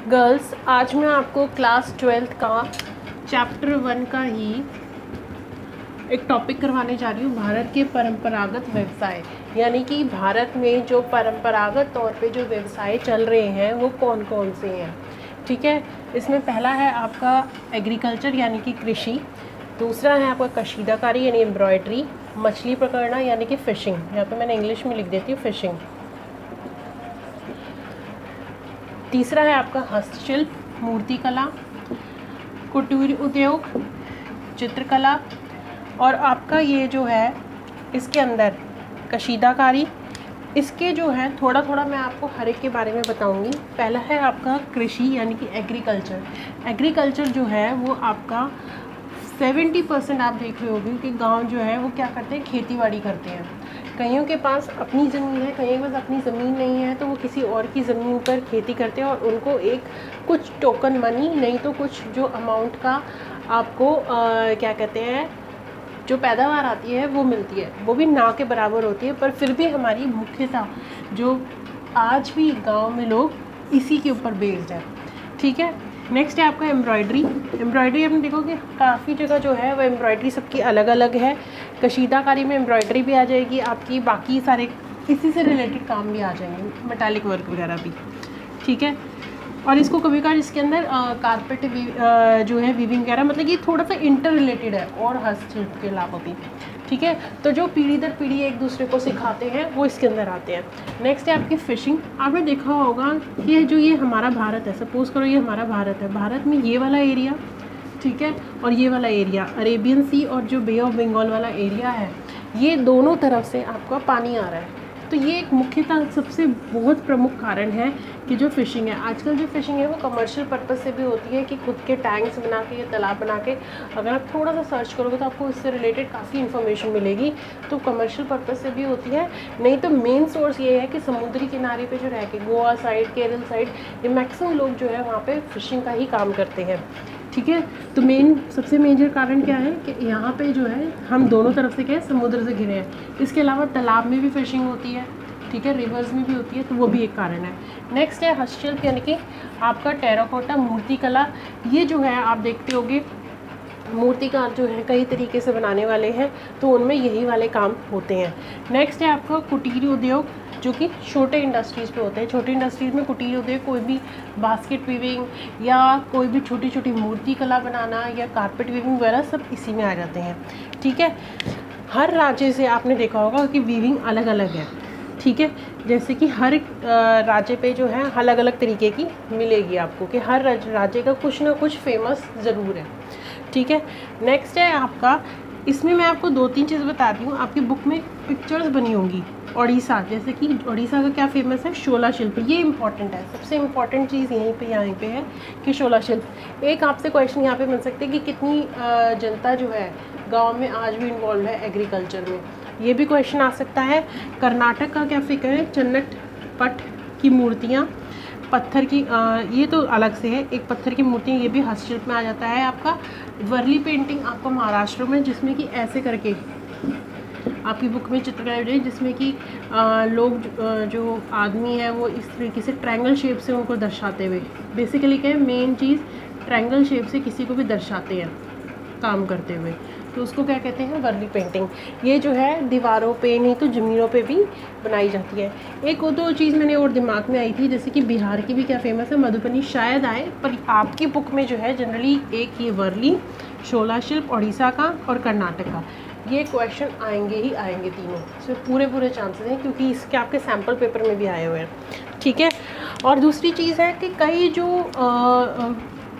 Girls, आज मैं आपको क्लास 12th का चैप्टर 1 का ही एक टॉपिक करवाने जा रही हूँ, भारत के परंपरागत व्यवसाय। यानी कि भारत में जो परंपरागत तौर पे जो व्यवसाय चल रहे हैं वो कौन कौन से हैं। ठीक है, इसमें पहला है आपका एग्रीकल्चर यानी कि कृषि, दूसरा है आपका कशीदाकारी यानी एम्ब्रॉयडरी, मछली पकड़ना यानी कि फ़िशिंग, यहाँ पे मैंने इंग्लिश में लिख देती हूँ फ़िशिंग, तीसरा है आपका हस्तशिल्प, मूर्तिकला, कुटीर उद्योग, चित्रकला, और आपका ये जो है इसके अंदर कशीदाकारी। इसके जो है थोड़ा थोड़ा मैं आपको हर एक के बारे में बताऊंगी। पहला है आपका कृषि यानी कि एग्रीकल्चर। एग्रीकल्चर जो है वो आपका 70% आप देख रहे होंगे कि गांव जो है वो क्या करते हैं, खेती बाड़ी करते हैं। कईयों के पास अपनी ज़मीन है, कईयों के पास अपनी ज़मीन नहीं है, तो वो किसी और की ज़मीन पर खेती करते हैं और उनको एक कुछ टोकन मनी, नहीं तो कुछ जो अमाउंट का आपको क्या कहते हैं, जो पैदावार आती है वो मिलती है। वो भी ना के बराबर होती है, पर फिर भी हमारी मुख्यतः जो आज भी गांव में लोग इसी के ऊपर बेस्ड है। ठीक है, नेक्स्ट है आपका एम्ब्रॉयडरी। एम्ब्रॉयडरी आपने देखोगे काफ़ी जगह जो है वो एम्ब्रॉयडरी सबकी अलग अलग है। कशीदाकारी में एम्ब्रॉयडरी भी आ जाएगी आपकी, बाकी सारे इसी से रिलेटेड काम भी आ जाएंगे, मेटालिक वर्क वगैरह भी। ठीक है, और इसको कभी कभार इसके अंदर कारपेट जो है वीविंग वगैरह, मतलब ये थोड़ा सा इंटर रिलेटेड है और हस्तशिल्प के अलावा भी। ठीक है, तो जो पीढ़ी दर पीढ़ी एक दूसरे को सिखाते हैं वो इसके अंदर आते हैं। नेक्स्ट है आपकी फ़िशिंग। आपने देखा होगा कि जो ये हमारा भारत है, सपोज़ करो ये हमारा भारत है, भारत में ये वाला एरिया, ठीक है, और ये वाला एरिया अरेबियन सी और जो बे ऑफ बंगाल वाला एरिया है, ये दोनों तरफ से आपका पानी आ रहा है। तो ये एक मुख्यतः सबसे बहुत प्रमुख कारण है कि जो फ़िशिंग है, आजकल जो फ़िशिंग है वो कमर्शियल पर्पस से भी होती है कि खुद के टैंक्स बना के या तालाब बना के, अगर आप थोड़ा सा सर्च करोगे तो आपको इससे रिलेटेड काफ़ी इन्फॉर्मेशन मिलेगी। तो कमर्शियल पर्पस से भी होती है, नहीं तो मेन सोर्स ये है कि समुद्री किनारे पे जो रह के गोवा साइड, केरल साइड, ये मैक्सिमम लोग जो है वहाँ पे फ़िशिंग का ही काम करते हैं। ठीक है, तो सबसे मेजर कारण क्या है कि यहाँ पे जो है हम दोनों तरफ से क्या है, समुद्र से घिरे हैं। इसके अलावा तालाब में भी फ़िशिंग होती है, ठीक है, रिवर्स में भी होती है, तो वो भी एक कारण है। नेक्स्ट है हस्तशिल्प यानी कि आपका टेराकोटा, मूर्तिकला। ये जो है आप देखते होंगे मूर्तिकार जो है कई तरीके से बनाने वाले हैं, तो उनमें यही वाले काम होते हैं। नेक्स्ट है आपका कुटीर उद्योग, जो कि छोटे इंडस्ट्रीज़ पे होते हैं। छोटी इंडस्ट्रीज़ में कुटीर उद्योग कोई भी बास्केट वीविंग या कोई भी छोटी छोटी मूर्ति कला बनाना या कारपेट वीविंग वगैरह सब इसी में आ जाते हैं। ठीक है, हर राज्य से आपने देखा होगा कि वीविंग अलग अलग है। ठीक है, जैसे कि हर एक राज्य पे जो है अलग अलग तरीके की मिलेगी आपको, कि हर राज्य का कुछ ना कुछ फेमस ज़रूर है। ठीक है, नेक्स्ट है आपका, इसमें मैं आपको 2-3 चीज़ बताती हूँ। आपकी बुक में पिक्चर्स बनी होंगी ओडिशा, जैसे कि ओडिशा का क्या फेमस है, शोला शिल्प। ये इंपॉर्टेंट है, सबसे इम्पॉर्टेंट चीज़ यहाँ पे है कि शोला शिल्प। एक आपसे क्वेश्चन यहाँ पे बन सकते हैं कि कितनी जनता जो है गांव में आज भी इन्वॉल्व है एग्रीकल्चर में, ये भी क्वेश्चन आ सकता है। कर्नाटक का क्या फिगर है, चन्नट पट की मूर्तियाँ, पत्थर की ये तो अलग से है, एक पत्थर की मूर्तियाँ, ये भी हस्तशिल्प में आ जाता है। आपका वर्ली पेंटिंग आपको महाराष्ट्र में, जिसमें कि ऐसे करके आपकी बुक में चित्रकला, जिसमें कि लोग जो आदमी है वो इस तरीके से ट्रायंगल शेप से उनको दर्शाते हुए, बेसिकली क्या है, मेन चीज़ ट्रायंगल शेप से किसी को भी दर्शाते हैं काम करते हुए, तो उसको क्या कहते हैं, वर्ली पेंटिंग। ये जो है दीवारों पे नहीं तो ज़मीनों पे भी बनाई जाती है। एक और दो चीज़ मैंने और दिमाग में आई थी, जैसे कि बिहार की भी क्या फेमस है, मधुबनी, शायद आए, पर आपकी बुक में जो है जनरली एक ये वर्ली, शोला शिल्प उड़ीसा का और कर्नाटक का, ये क्वेश्चन आएंगे ही आएंगे तीनों, इसमें पूरे चांसेस हैं, क्योंकि इसके आपके सैम्पल पेपर में भी आए हुए हैं। ठीक है, और दूसरी चीज़ है कि कई जो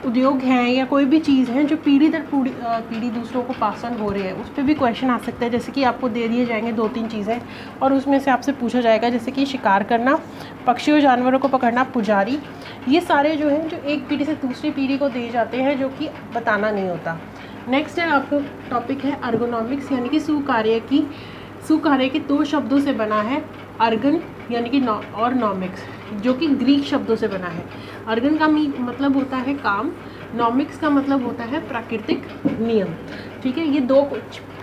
उद्योग हैं या कोई भी चीज़ है जो पीढ़ी दर पीढ़ी दूसरों को पास ऑन हो रहे हैं, उस पर भी क्वेश्चन आ सकता है। जैसे कि आपको दे दिए जाएंगे 2-3 चीज़ें और उसमें से आपसे पूछा जाएगा, जैसे कि शिकार करना, पक्षी और जानवरों को पकड़ना, पुजारी, ये सारे जो हैं जो एक पीढ़ी से दूसरी पीढ़ी को दिए जाते हैं, जो कि बताना नहीं होता। नेक्स्ट है आपका टॉपिक है अर्गोनॉमिक्स, यानी कि सुकार्य के 2 शब्दों से बना है, अर्गन यानी कि और नॉमिक्स, जो कि ग्रीक शब्दों से बना है। अर्गन का मतलब होता है काम, नॉमिक्स का मतलब होता है प्राकृतिक नियम। ठीक है, ये दो,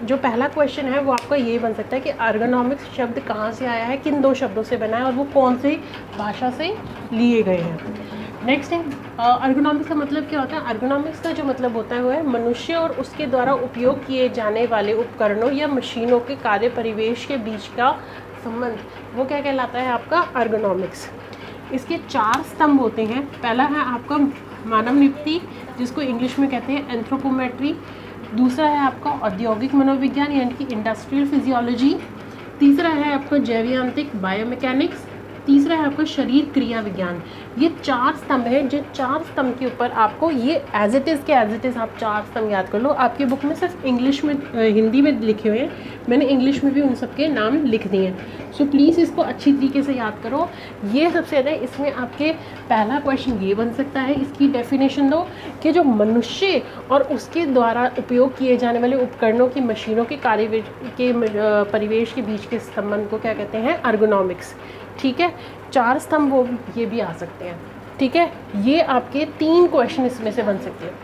जो पहला क्वेश्चन है वो आपका ये बन सकता है कि अर्गोनॉमिक्स शब्द कहाँ से आया है, किन 2 शब्दों से बना है और वो कौन से भाषा से लिए गए हैं। नेक्स्ट है अर्गोनॉमिक्स का मतलब क्या होता है। अर्गोनॉमिक्स का जो मतलब होता है वो है मनुष्य और उसके द्वारा उपयोग किए जाने वाले उपकरणों या मशीनों के कार्य परिवेश के बीच का संबंध, वो क्या कहलाता है आपका अर्गोनॉमिक्स। इसके 4 स्तंभ होते हैं। पहला है आपका मानव नियुक्ति, जिसको इंग्लिश में कहते हैं एंथ्रोपोमेट्री। दूसरा है आपका औद्योगिक मनोविज्ञान यानी कि इंडस्ट्रियल फिजियोलॉजी। तीसरा है आपका जैव यांत्रिक बायोमैकेनिक्स। तीसरा है आपका शरीर क्रिया विज्ञान। ये 4 स्तंभ हैं। जो 4 स्तंभ के ऊपर आपको ये एज इट इज़ आप 4 स्तंभ याद कर लो। आपकी बुक में सिर्फ इंग्लिश में हिंदी में लिखे हुए हैं, मैंने इंग्लिश में भी उन सब के नाम लिख दिए हैं। सो प्लीज़ इसको अच्छी तरीके से याद करो। ये सबसे ज़्यादा इसमें आपके पहला क्वेश्चन ये बन सकता है, इसकी डेफिनेशन दो कि जो मनुष्य और उसके द्वारा उपयोग किए जाने वाले उपकरणों की मशीनों के कार्य के परिवेश के बीच के संबंध को क्या कहते हैं, अर्गोनॉमिक्स। ठीक है, 4 स्तंभ वो ये भी आ सकते हैं। ठीक है, ये आपके 3 क्वेश्चन इसमें से बन सकते हैं।